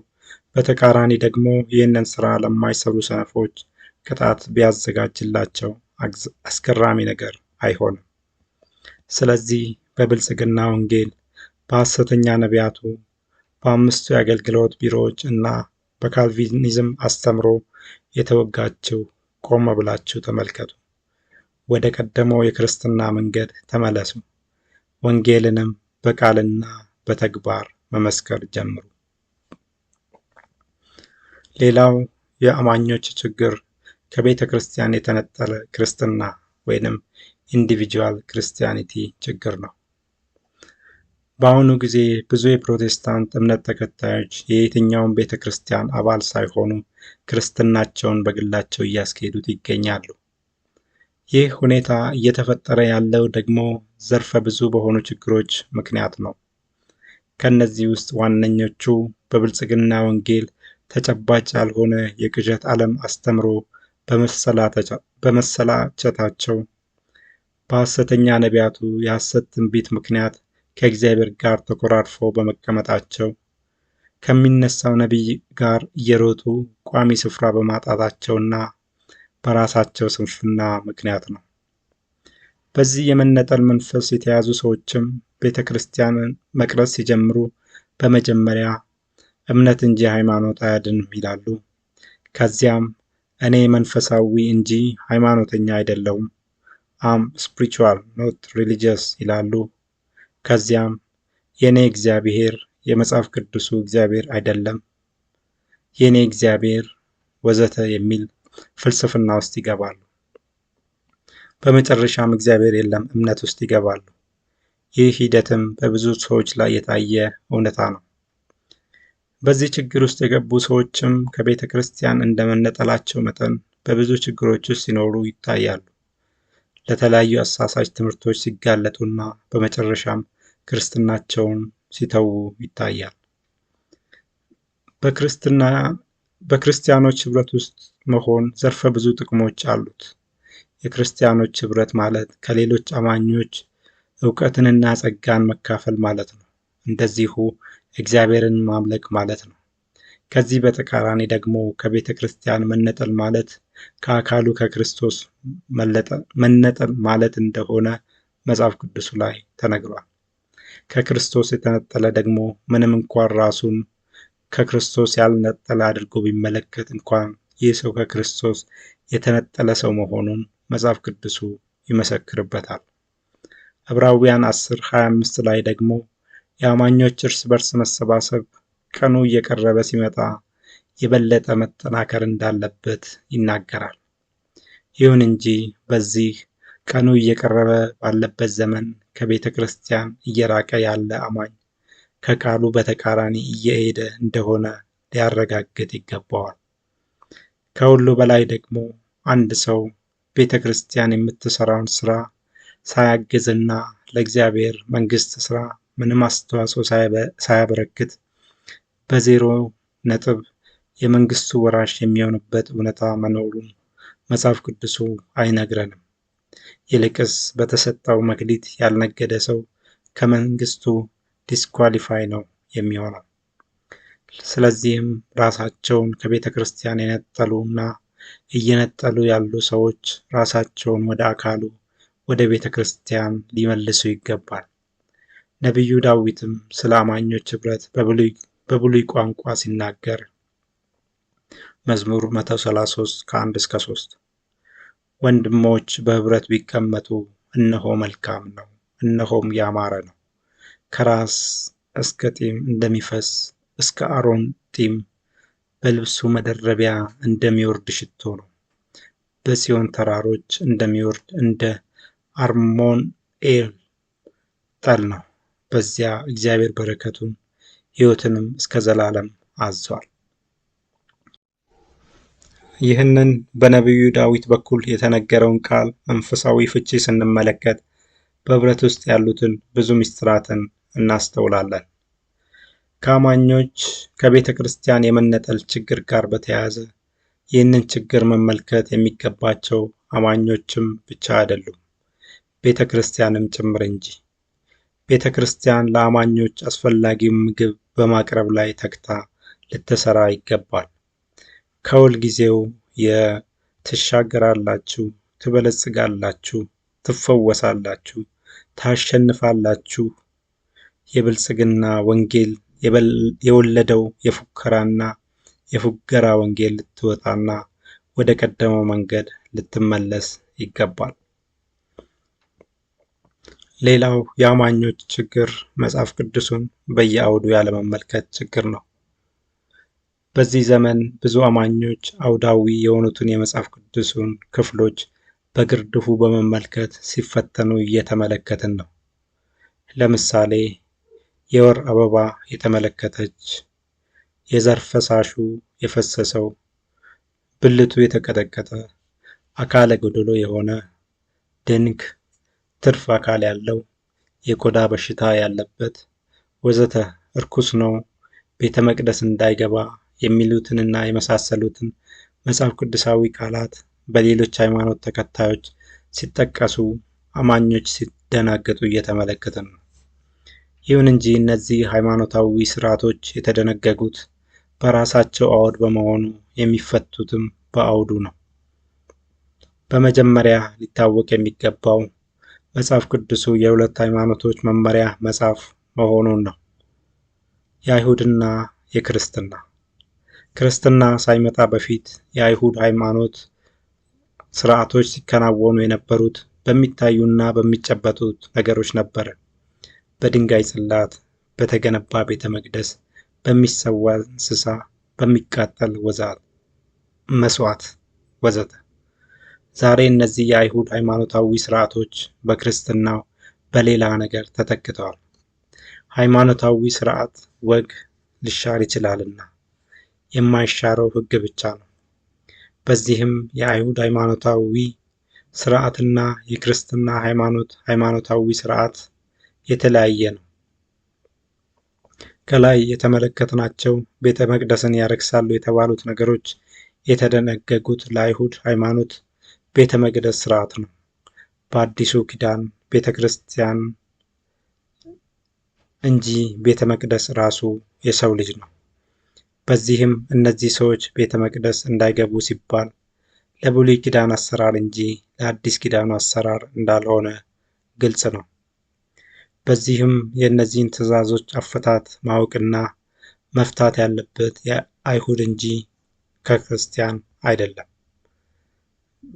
በተቃራኒ ደግሞ ይህንን ሥራ ለማይሰሩ ሰነፎች ቅጣት ቢያዘጋጅላቸው አስገራሚ ነገር አይሆንም። ስለዚህ በብልጽግና ወንጌል፣ በሐሰተኛ ነቢያቱ፣ በ5ቱ የአገልግሎት ቢሮዎች እና በካልቪኒዝም አስተምሮ የተወጋችው ቆም ብላችሁ ተመልከቱ። ወደ ቀደመው የክርስትና መንገድ ተመለሱ። ወንጌልንም በቃልና በተግባር መመስከር ጀምሩ። ሌላው የአማኞች ችግር ከቤተ ክርስቲያን የተነጠለ ክርስትና ወይንም ኢንዲቪጁዋል ክርስቲያኒቲ ችግር ነው። በአሁኑ ጊዜ ብዙ የፕሮቴስታንት እምነት ተከታዮች የየትኛውም ቤተ ክርስቲያን አባል ሳይሆኑ ክርስትናቸውን በግላቸው እያስኬዱት ይገኛሉ። ይህ ሁኔታ እየተፈጠረ ያለው ደግሞ ዘርፈ ብዙ በሆኑ ችግሮች ምክንያት ነው። ከነዚህ ውስጥ ዋነኞቹ በብልጽግና ወንጌል ተጨባጭ ያልሆነ የቅዠት ዓለም አስተምሮ በመሰላቸታቸው፣ በሐሰተኛ ነቢያቱ የሐሰት ትንቢት ምክንያት ከእግዚአብሔር ጋር ተኮራርፈው በመቀመጣቸው፣ ከሚነሳው ነቢይ ጋር እየሮጡ ቋሚ ስፍራ በማጣታቸውና በራሳቸው ስንፍና ምክንያት ነው። በዚህ የመነጠል መንፈስ የተያዙ ሰዎችም ቤተ ክርስቲያንን መቅረጽ ሲጀምሩ በመጀመሪያ እምነት እንጂ ሃይማኖት አያድንም ይላሉ። ከዚያም እኔ መንፈሳዊ እንጂ ሃይማኖተኛ አይደለሁም፣ አም ስፒሪቹዋል ኖት ሪሊጂየስ ይላሉ። ከዚያም የኔ እግዚአብሔር የመጽሐፍ ቅዱሱ እግዚአብሔር አይደለም፣ የኔ እግዚአብሔር ወዘተ የሚል ፍልስፍና ውስጥ ይገባሉ። በመጨረሻም እግዚአብሔር የለም እምነት ውስጥ ይገባሉ። ይህ ሂደትም በብዙ ሰዎች ላይ የታየ እውነታ ነው። በዚህ ችግር ውስጥ የገቡ ሰዎችም ከቤተ ክርስቲያን እንደመነጠላቸው መጠን በብዙ ችግሮች ውስጥ ሲኖሩ ይታያሉ። ለተለያዩ አሳሳች ትምህርቶች ሲጋለጡና በመጨረሻም ክርስትናቸውን ሲተዉ ይታያል። በክርስቲያኖች ህብረት ውስጥ መሆን ዘርፈ ብዙ ጥቅሞች አሉት። የክርስቲያኖች ህብረት ማለት ከሌሎች አማኞች እውቀትንና ጸጋን መካፈል ማለት ነው። እንደዚሁ እግዚአብሔርን ማምለክ ማለት ነው። ከዚህ በተቃራኒ ደግሞ ከቤተ ክርስቲያን መነጠል ማለት ከአካሉ ከክርስቶስ መነጠል ማለት እንደሆነ መጽሐፍ ቅዱሱ ላይ ተነግሯል። ከክርስቶስ የተነጠለ ደግሞ ምንም እንኳን ራሱን ከክርስቶስ ያልነጠለ አድርጎ ቢመለከት እንኳን ይህ ሰው ከክርስቶስ የተነጠለ ሰው መሆኑን መጽሐፍ ቅዱሱ ይመሰክርበታል። ዕብራውያን 10:25 ላይ ደግሞ የአማኞች እርስ በርስ መሰባሰብ ቀኑ እየቀረበ ሲመጣ የበለጠ መጠናከር እንዳለበት ይናገራል። ይሁን እንጂ በዚህ ቀኑ እየቀረበ ባለበት ዘመን ከቤተ ክርስቲያን እየራቀ ያለ አማኝ ከቃሉ በተቃራኒ እየሄደ እንደሆነ ሊያረጋግጥ ይገባዋል። ከሁሉ በላይ ደግሞ አንድ ሰው ቤተ ክርስቲያን የምትሰራውን ስራ ሳያግዝና ለእግዚአብሔር መንግስት ስራ ምንም አስተዋጽኦ ሳያበረክት በዜሮ ነጥብ የመንግስቱ ወራሽ የሚሆንበት እውነታ መኖሩን መጽሐፍ ቅዱሱ አይነግረንም። ይልቅስ በተሰጠው መክሊት ያልነገደ ሰው ከመንግስቱ ዲስኳሊፋይ ነው የሚሆነው። ስለዚህም ራሳቸውን ከቤተ ክርስቲያን የነጠሉና እየነጠሉ ያሉ ሰዎች ራሳቸውን ወደ አካሉ ወደ ቤተ ክርስቲያን ሊመልሱ ይገባል። ነቢዩ ዳዊትም ስለ አማኞች ኅብረት በብሉይ ቋንቋ ሲናገር መዝሙር 133:1-3 ወንድሞች በኅብረት ቢቀመጡ እነሆ መልካም ነው፣ እነሆም ያማረ ነው። ከራስ እስከ ጢም እንደሚፈስ እስከ አሮን ጢም በልብሱ መደረቢያ እንደሚወርድ ሽቶ ነው። በጽዮን ተራሮች እንደሚወርድ እንደ አርሞንኤል ጠል ነው። በዚያ እግዚአብሔር በረከቱን ሕይወትንም እስከ ዘላለም አዟል። ይህንን በነቢዩ ዳዊት በኩል የተነገረውን ቃል መንፈሳዊ ፍቺ ስንመለከት በኅብረት ውስጥ ያሉትን ብዙ ምስጢራትን እናስተውላለን። ከአማኞች ከቤተ ክርስቲያን የመነጠል ችግር ጋር በተያያዘ ይህንን ችግር መመልከት የሚገባቸው አማኞችም ብቻ አይደሉም፣ ቤተ ክርስቲያንም ጭምር እንጂ። ቤተ ክርስቲያን ለአማኞች አስፈላጊውን ምግብ በማቅረብ ላይ ተግታ ልትሰራ ይገባል። ከሁል ጊዜው ትሻገራላችሁ፣ ትበለጽጋላችሁ፣ ትፈወሳላችሁ፣ ታሸንፋላችሁ የብልጽግና ወንጌል የወለደው የፉከራና የፉገራ ወንጌል ልትወጣና ወደ ቀደመው መንገድ ልትመለስ ይገባል። ሌላው የአማኞች ችግር መጽሐፍ ቅዱስን በየአውዱ ያለመመልከት ችግር ነው። በዚህ ዘመን ብዙ አማኞች አውዳዊ የሆኑትን የመጽሐፍ ቅዱስን ክፍሎች በግርድፉ በመመልከት ሲፈተኑ እየተመለከትን ነው። ለምሳሌ የወር አበባ የተመለከተች፣ የዘር ፈሳሹ የፈሰሰው፣ ብልቱ የተቀጠቀጠ፣ አካለ ጎደሎ የሆነ፣ ድንክ፣ ትርፍ አካል ያለው፣ የቆዳ በሽታ ያለበት ወዘተ እርኩስ ነው፣ ቤተ መቅደስ እንዳይገባ የሚሉትንና የመሳሰሉትን መጽሐፍ ቅዱሳዊ ቃላት በሌሎች ሃይማኖት ተከታዮች ሲጠቀሱ አማኞች ሲደናገጡ እየተመለከትን ነው። ይሁን እንጂ እነዚህ ሃይማኖታዊ ስርዓቶች የተደነገጉት በራሳቸው አውድ በመሆኑ የሚፈቱትም በአውዱ ነው። በመጀመሪያ ሊታወቅ የሚገባው መጽሐፍ ቅዱሱ የሁለት ሃይማኖቶች መመሪያ መጽሐፍ መሆኑን ነው። የአይሁድና የክርስትና። ክርስትና ሳይመጣ በፊት የአይሁድ ሃይማኖት ስርዓቶች ሲከናወኑ የነበሩት በሚታዩና በሚጨበጡት ነገሮች ነበረ። በድንጋይ ጽላት፣ በተገነባ ቤተ መቅደስ፣ በሚሰዋ እንስሳ፣ በሚቃጠል መስዋዕት ወዘተ። ዛሬ እነዚህ የአይሁድ ሃይማኖታዊ ስርዓቶች በክርስትናው በሌላ ነገር ተተክተዋል። ሃይማኖታዊ ስርዓት ወግ ሊሻር ይችላልና የማይሻረው ሕግ ብቻ ነው። በዚህም የአይሁድ ሃይማኖታዊ ስርዓትና የክርስትና ሃይማኖታዊ ስርዓት የተለያየ ነው። ከላይ የተመለከትናቸው ቤተ መቅደስን ያረክሳሉ የተባሉት ነገሮች የተደነገጉት ለአይሁድ ሃይማኖት ቤተ መቅደስ ስርዓት ነው። በአዲሱ ኪዳን ቤተ ክርስቲያን እንጂ ቤተ መቅደስ ራሱ የሰው ልጅ ነው። በዚህም እነዚህ ሰዎች ቤተ መቅደስ እንዳይገቡ ሲባል ለብሉይ ኪዳን አሰራር እንጂ ለአዲስ ኪዳኑ አሰራር እንዳልሆነ ግልጽ ነው። በዚህም የእነዚህን ትእዛዞች አፈታት ማወቅና መፍታት ያለበት የአይሁድ እንጂ ከክርስቲያን አይደለም።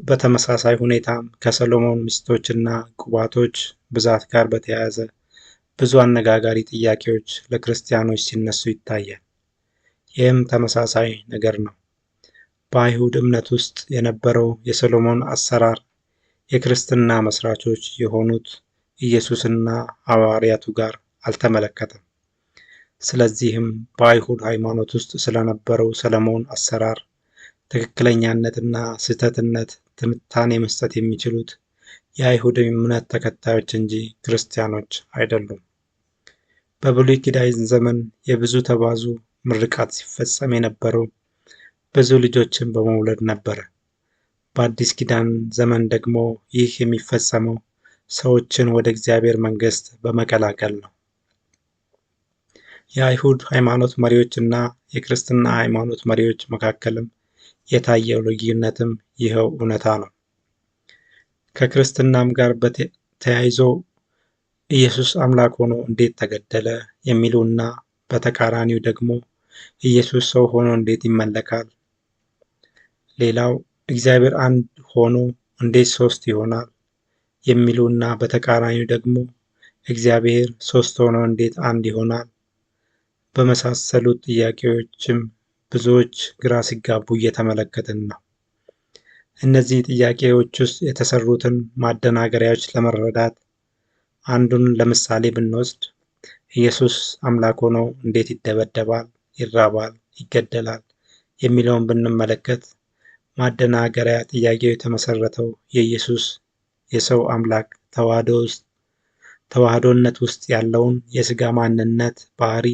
በተመሳሳይ ሁኔታም ከሰሎሞን ሚስቶችና ቁባቶች ብዛት ጋር በተያያዘ ብዙ አነጋጋሪ ጥያቄዎች ለክርስቲያኖች ሲነሱ ይታያል። ይህም ተመሳሳይ ነገር ነው። በአይሁድ እምነት ውስጥ የነበረው የሰሎሞን አሰራር የክርስትና መስራቾች የሆኑት ኢየሱስና ሐዋርያቱ ጋር አልተመለከተም። ስለዚህም በአይሁድ ሃይማኖት ውስጥ ስለነበረው ሰሎሞን አሰራር ትክክለኛነትና ስህተትነት ትንታኔ መስጠት የሚችሉት የአይሁድ እምነት ተከታዮች እንጂ ክርስቲያኖች አይደሉም። በብሉይ ኪዳን ዘመን የብዙ ተባዙ ምርቃት ሲፈጸም የነበረው ብዙ ልጆችን በመውለድ ነበረ። በአዲስ ኪዳን ዘመን ደግሞ ይህ የሚፈጸመው ሰዎችን ወደ እግዚአብሔር መንግሥት በመቀላቀል ነው። የአይሁድ ሃይማኖት መሪዎች እና የክርስትና ሃይማኖት መሪዎች መካከልም የታየው ልዩነትም ይኸው እውነታ ነው። ከክርስትናም ጋር ተያይዞ ኢየሱስ አምላክ ሆኖ እንዴት ተገደለ የሚሉና በተቃራኒው ደግሞ ኢየሱስ ሰው ሆኖ እንዴት ይመለካል? ሌላው እግዚአብሔር አንድ ሆኖ እንዴት ሶስት ይሆናል የሚሉና በተቃራኒው ደግሞ እግዚአብሔር ሶስት ሆኖ እንዴት አንድ ይሆናል? በመሳሰሉት ጥያቄዎችም ብዙዎች ግራ ሲጋቡ እየተመለከትን ነው። እነዚህ ጥያቄዎች ውስጥ የተሰሩትን ማደናገሪያዎች ለመረዳት አንዱን ለምሳሌ ብንወስድ ኢየሱስ አምላክ ሆኖ እንዴት ይደበደባል፣ ይራባል፣ ይገደላል የሚለውን ብንመለከት ማደናገሪያ ጥያቄው የተመሰረተው የኢየሱስ የሰው አምላክ ተዋህዶነት ውስጥ ያለውን የሥጋ ማንነት ባህሪ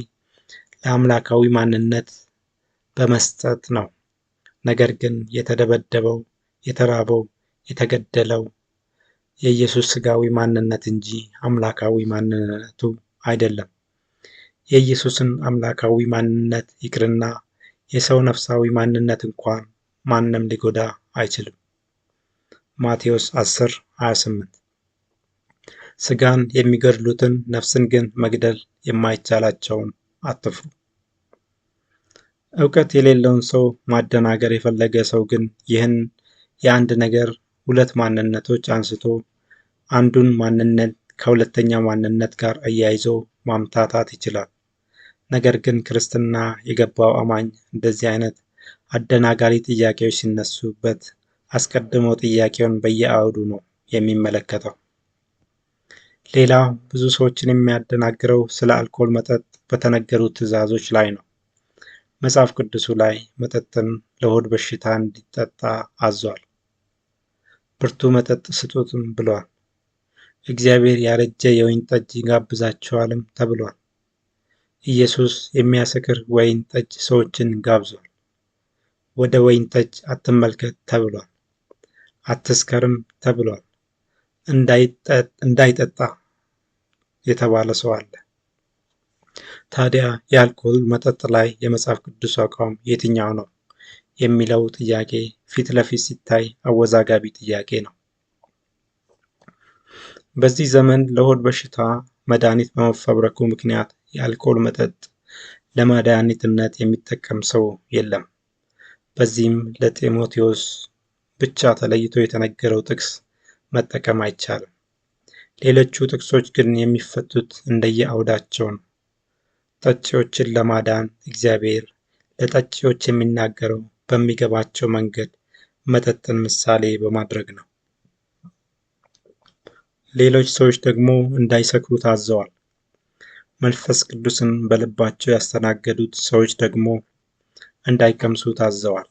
ለአምላካዊ ማንነት በመስጠት ነው። ነገር ግን የተደበደበው፣ የተራበው፣ የተገደለው የኢየሱስ ሥጋዊ ማንነት እንጂ አምላካዊ ማንነቱ አይደለም። የኢየሱስን አምላካዊ ማንነት ይቅርና የሰው ነፍሳዊ ማንነት እንኳን ማንም ሊጎዳ አይችልም። ማቴዎስ 10:28 ሥጋን የሚገድሉትን ነፍስን ግን መግደል የማይቻላቸውን አትፍሩ። እውቀት የሌለውን ሰው ማደናገር የፈለገ ሰው ግን ይህን የአንድ ነገር ሁለት ማንነቶች አንስቶ አንዱን ማንነት ከሁለተኛው ማንነት ጋር አያይዞ ማምታታት ይችላል። ነገር ግን ክርስትና የገባው አማኝ እንደዚህ አይነት አደናጋሪ ጥያቄዎች ሲነሱበት አስቀድሞ ጥያቄውን በየአውዱ ነው የሚመለከተው። ሌላው ብዙ ሰዎችን የሚያደናግረው ስለ አልኮል መጠጥ በተነገሩት ትዕዛዞች ላይ ነው። መጽሐፍ ቅዱሱ ላይ መጠጥን ለሆድ በሽታ እንዲጠጣ አዟል። ብርቱ መጠጥ ስጡትም ብሏል። እግዚአብሔር ያረጀ የወይን ጠጅ ይጋብዛቸዋልም ተብሏል። ኢየሱስ የሚያሰክር ወይን ጠጅ ሰዎችን ጋብዟል። ወደ ወይን ጠጅ አትመልከት ተብሏል። አትስከርም ተብሏል። እንዳይጠጣ የተባለ ሰው አለ። ታዲያ የአልኮል መጠጥ ላይ የመጽሐፍ ቅዱስ አቋም የትኛው ነው የሚለው ጥያቄ ፊት ለፊት ሲታይ አወዛጋቢ ጥያቄ ነው። በዚህ ዘመን ለሆድ በሽታ መድኃኒት በመፈብረኩ ምክንያት የአልኮል መጠጥ ለመድኃኒትነት የሚጠቀም ሰው የለም። በዚህም ለጢሞቴዎስ ብቻ ተለይቶ የተነገረው ጥቅስ መጠቀም አይቻልም። ሌሎቹ ጥቅሶች ግን የሚፈቱት እንደየአውዳቸው ነው። ጠጪዎችን ለማዳን እግዚአብሔር ለጠጪዎች የሚናገረው በሚገባቸው መንገድ መጠጥን ምሳሌ በማድረግ ነው። ሌሎች ሰዎች ደግሞ እንዳይሰክሩ ታዘዋል። መንፈስ ቅዱስን በልባቸው ያስተናገዱት ሰዎች ደግሞ እንዳይቀምሱ ታዘዋል።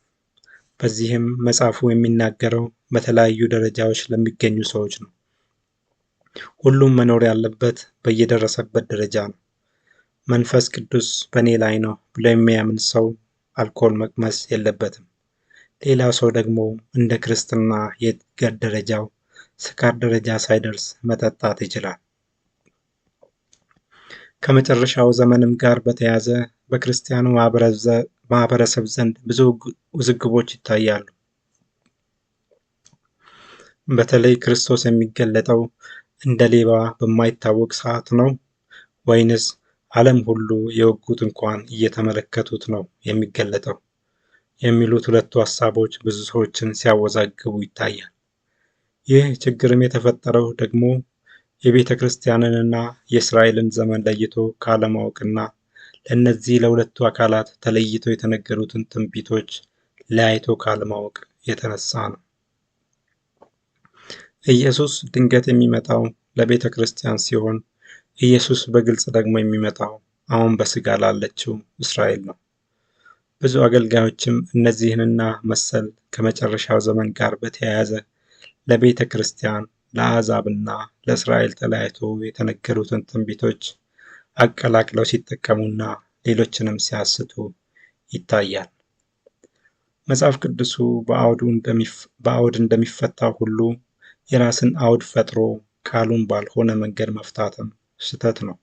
በዚህም መጽሐፉ የሚናገረው በተለያዩ ደረጃዎች ለሚገኙ ሰዎች ነው። ሁሉም መኖር ያለበት በየደረሰበት ደረጃ ነው። መንፈስ ቅዱስ በእኔ ላይ ነው ብሎ የሚያምን ሰው አልኮል መቅመስ የለበትም። ሌላው ሰው ደግሞ እንደ ክርስትና የእድገት ደረጃው ስካር ደረጃ ሳይደርስ መጠጣት ይችላል። ከመጨረሻው ዘመንም ጋር በተያያዘ በክርስቲያኑ ማህበረሰብ ዘንድ ብዙ ውዝግቦች ይታያሉ። በተለይ ክርስቶስ የሚገለጠው እንደ ሌባ በማይታወቅ ሰዓት ነው ወይንስ ዓለም ሁሉ የወጉት እንኳን እየተመለከቱት ነው የሚገለጠው የሚሉት ሁለቱ ሀሳቦች ብዙ ሰዎችን ሲያወዛግቡ ይታያል። ይህ ችግርም የተፈጠረው ደግሞ የቤተ ክርስቲያንንና የእስራኤልን ዘመን ለይቶ ካለማወቅና ለእነዚህ ለሁለቱ አካላት ተለይተው የተነገሩትን ትንቢቶች ለያይቶ ካለማወቅ የተነሳ ነው። ኢየሱስ ድንገት የሚመጣው ለቤተ ክርስቲያን ሲሆን ኢየሱስ በግልጽ ደግሞ የሚመጣው አሁን በስጋ ላለችው እስራኤል ነው። ብዙ አገልጋዮችም እነዚህንና መሰል ከመጨረሻው ዘመን ጋር በተያያዘ ለቤተ ክርስቲያን ለአሕዛብና ለእስራኤል ተለያይቶ የተነገሩትን ትንቢቶች አቀላቅለው ሲጠቀሙና ሌሎችንም ሲያስቱ ይታያል። መጽሐፍ ቅዱሱ በአውድ እንደሚፈታው ሁሉ የራስን አውድ ፈጥሮ ቃሉን ባልሆነ መንገድ መፍታትም ስህተት ነው።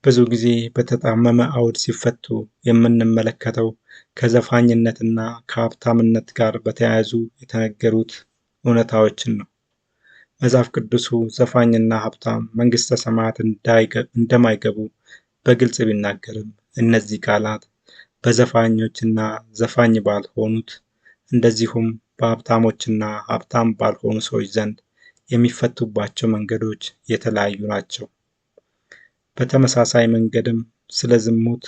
ብዙ ጊዜ በተጣመመ አውድ ሲፈቱ የምንመለከተው ከዘፋኝነትና ከሀብታምነት ጋር በተያያዙ የተነገሩት እውነታዎችን ነው። መጽሐፍ ቅዱሱ ዘፋኝና ሀብታም መንግሥተ ሰማያት እንደማይገቡ በግልጽ ቢናገርም እነዚህ ቃላት በዘፋኞችና ዘፋኝ ባልሆኑት እንደዚሁም በሀብታሞችና ሀብታም ባልሆኑ ሰዎች ዘንድ የሚፈቱባቸው መንገዶች የተለያዩ ናቸው። በተመሳሳይ መንገድም ስለ ዝሙት፣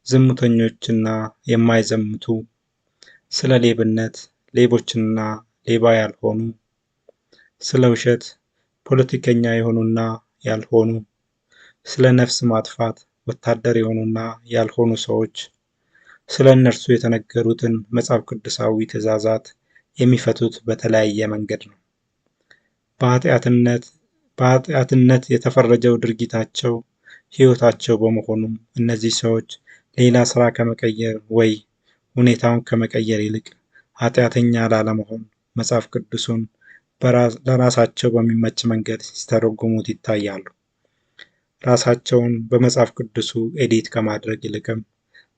ዝሙተኞችና የማይዘምቱ፣ ስለ ሌብነት፣ ሌቦችና ሌባ ያልሆኑ፣ ስለ ውሸት፣ ፖለቲከኛ የሆኑና ያልሆኑ፣ ስለ ነፍስ ማጥፋት፣ ወታደር የሆኑና ያልሆኑ ሰዎች ስለ እነርሱ የተነገሩትን መጽሐፍ ቅዱሳዊ ትእዛዛት የሚፈቱት በተለያየ መንገድ ነው። በኃጢአትነት የተፈረጀው ድርጊታቸው ሕይወታቸው በመሆኑም እነዚህ ሰዎች ሌላ ስራ ከመቀየር ወይ ሁኔታውን ከመቀየር ይልቅ ኃጢአተኛ ላለመሆን መጽሐፍ ቅዱሱን ለራሳቸው በሚመች መንገድ ሲተረጉሙት ይታያሉ። ራሳቸውን በመጽሐፍ ቅዱሱ ኤዲት ከማድረግ ይልቅም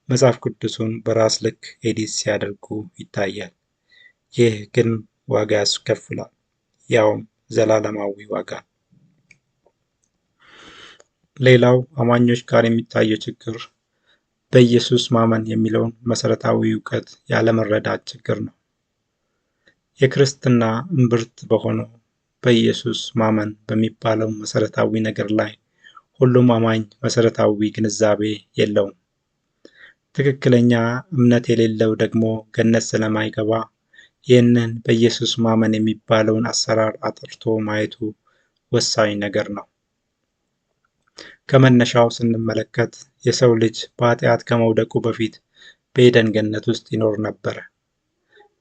መጽሐፍ ቅዱሱን በራስ ልክ ኤዲት ሲያደርጉ ይታያል። ይህ ግን ዋጋ ያስከፍላል፣ ያውም ዘላለማዊ ዋጋ። ሌላው አማኞች ጋር የሚታየው ችግር በኢየሱስ ማመን የሚለውን መሰረታዊ እውቀት ያለመረዳት ችግር ነው። የክርስትና እምብርት በሆነው በኢየሱስ ማመን በሚባለው መሰረታዊ ነገር ላይ ሁሉም አማኝ መሰረታዊ ግንዛቤ የለውም። ትክክለኛ እምነት የሌለው ደግሞ ገነት ስለማይገባ ይህንን በኢየሱስ ማመን የሚባለውን አሰራር አጥርቶ ማየቱ ወሳኝ ነገር ነው። ከመነሻው ስንመለከት የሰው ልጅ በኃጢአት ከመውደቁ በፊት በኤደን ገነት ውስጥ ይኖር ነበረ።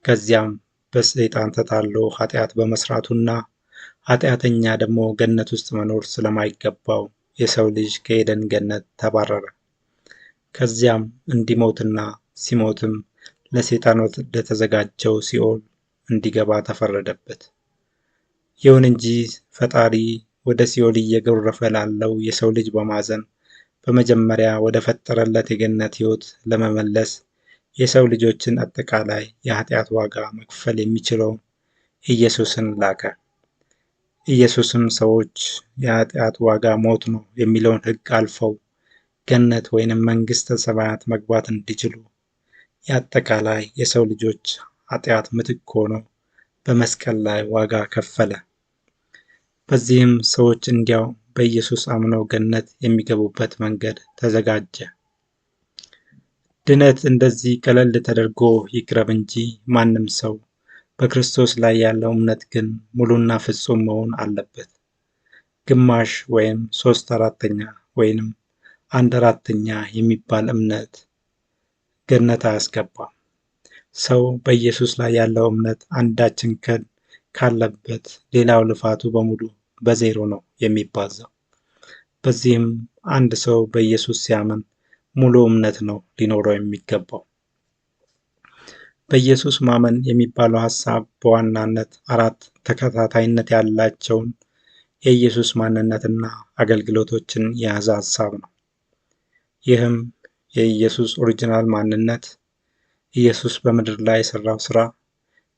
ከዚያም በሰይጣን ተታሎ ኃጢአት በመስራቱና ኃጢአተኛ ደግሞ ገነት ውስጥ መኖር ስለማይገባው የሰው ልጅ ከኤደን ገነት ተባረረ። ከዚያም እንዲሞትና ሲሞትም ለሰይጣን ወደተዘጋጀው ሲኦል እንዲገባ ተፈረደበት። ይሁን እንጂ ፈጣሪ ወደ ሲኦል እየጎረፈ ላለው የሰው ልጅ በማዘን በመጀመሪያ ወደ ፈጠረለት የገነት ሕይወት ለመመለስ የሰው ልጆችን አጠቃላይ የኃጢአት ዋጋ መክፈል የሚችለውን ኢየሱስን ላከ። ኢየሱስም ሰዎች የኃጢአት ዋጋ ሞት ነው የሚለውን ሕግ አልፈው ገነት ወይንም መንግሥተ ሰማያት መግባት እንዲችሉ የአጠቃላይ የሰው ልጆች ኃጢአት ምትክ ሆኖ በመስቀል ላይ ዋጋ ከፈለ። በዚህም ሰዎች እንዲያው በኢየሱስ አምነው ገነት የሚገቡበት መንገድ ተዘጋጀ። ድነት እንደዚህ ቀለል ተደርጎ ይቅረብ እንጂ ማንም ሰው በክርስቶስ ላይ ያለው እምነት ግን ሙሉና ፍጹም መሆን አለበት። ግማሽ ወይም 3/4 ወይንም 1/4 የሚባል እምነት ገነት አያስገባም። ሰው በኢየሱስ ላይ ያለው እምነት አንዳች እንከን ካለበት ሌላው ልፋቱ በሙሉ በዜሮ ነው የሚባዛው። በዚህም አንድ ሰው በኢየሱስ ሲያምን ሙሉ እምነት ነው ሊኖረው የሚገባው። በኢየሱስ ማመን የሚባለው ሐሳብ በዋናነት 4 ተከታታይነት ያላቸውን የኢየሱስ ማንነትና አገልግሎቶችን የያዘ ሐሳብ ነው። ይህም የኢየሱስ ኦሪጂናል ማንነት፣ ኢየሱስ በምድር ላይ የሰራው ስራ፣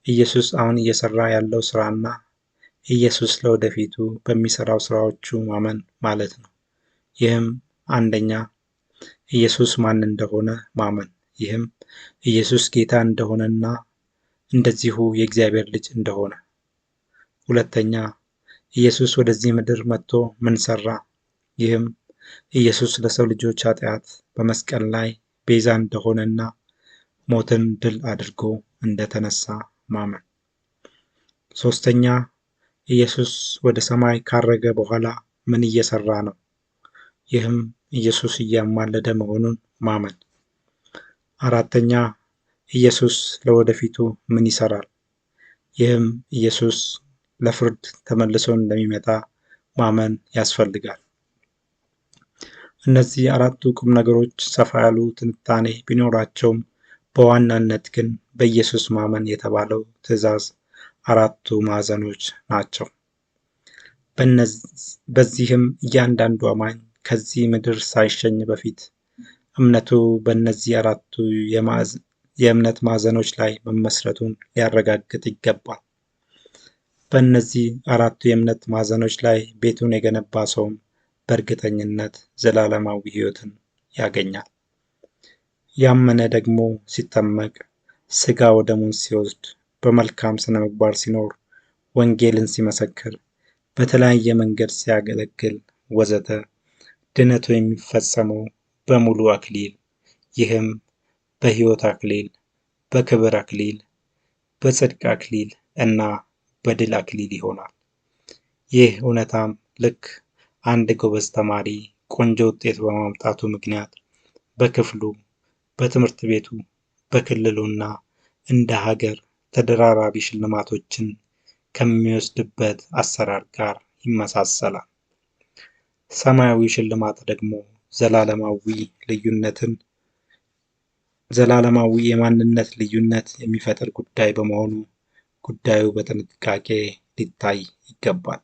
ኢየሱስ አሁን እየሰራ ያለው ስራና ኢየሱስ ለወደፊቱ በሚሰራው ስራዎቹ ማመን ማለት ነው። ይህም አንደኛ ኢየሱስ ማን እንደሆነ ማመን፣ ይህም ኢየሱስ ጌታ እንደሆነና እንደዚሁ የእግዚአብሔር ልጅ እንደሆነ። ሁለተኛ ኢየሱስ ወደዚህ ምድር መጥቶ ምን ሰራ፣ ይህም ኢየሱስ ለሰው ልጆች ኃጢአት በመስቀል ላይ ቤዛ እንደሆነና ሞትን ድል አድርጎ እንደተነሳ ማመን። ሶስተኛ ኢየሱስ ወደ ሰማይ ካረገ በኋላ ምን እየሰራ ነው፣ ይህም ኢየሱስ እያማለደ መሆኑን ማመን። አራተኛ ኢየሱስ ለወደፊቱ ምን ይሰራል፣ ይህም ኢየሱስ ለፍርድ ተመልሶ እንደሚመጣ ማመን ያስፈልጋል። እነዚህ 4ቱ ቁም ነገሮች ሰፋ ያሉ ትንታኔ ቢኖራቸውም በዋናነት ግን በኢየሱስ ማመን የተባለው ትእዛዝ 4ቱ ማዕዘኖች ናቸው። በዚህም እያንዳንዱ አማኝ ከዚህ ምድር ሳይሸኝ በፊት እምነቱ በእነዚህ 4ቱ የእምነት ማዕዘኖች ላይ መመስረቱን ሊያረጋግጥ ይገባል። በእነዚህ 4ቱ የእምነት ማዕዘኖች ላይ ቤቱን የገነባ ሰውም በእርግጠኝነት ዘላለማዊ ሕይወትን ያገኛል። ያመነ ደግሞ ሲጠመቅ፣ ሥጋ ወደሙን ሲወስድ፣ በመልካም ስነ ምግባር ሲኖር፣ ወንጌልን ሲመሰክር፣ በተለያየ መንገድ ሲያገለግል ወዘተ ድነቱ የሚፈጸመው በሙሉ አክሊል፣ ይህም በሕይወት አክሊል፣ በክብር አክሊል፣ በጽድቅ አክሊል እና በድል አክሊል ይሆናል። ይህ እውነታም ልክ አንድ ጎበዝ ተማሪ ቆንጆ ውጤት በማምጣቱ ምክንያት በክፍሉ፣ በትምህርት ቤቱ፣ በክልሉና እንደ ሀገር ተደራራቢ ሽልማቶችን ከሚወስድበት አሰራር ጋር ይመሳሰላል። ሰማያዊ ሽልማት ደግሞ ዘላለማዊ የማንነት ልዩነት የሚፈጥር ጉዳይ በመሆኑ ጉዳዩ በጥንቃቄ ሊታይ ይገባል።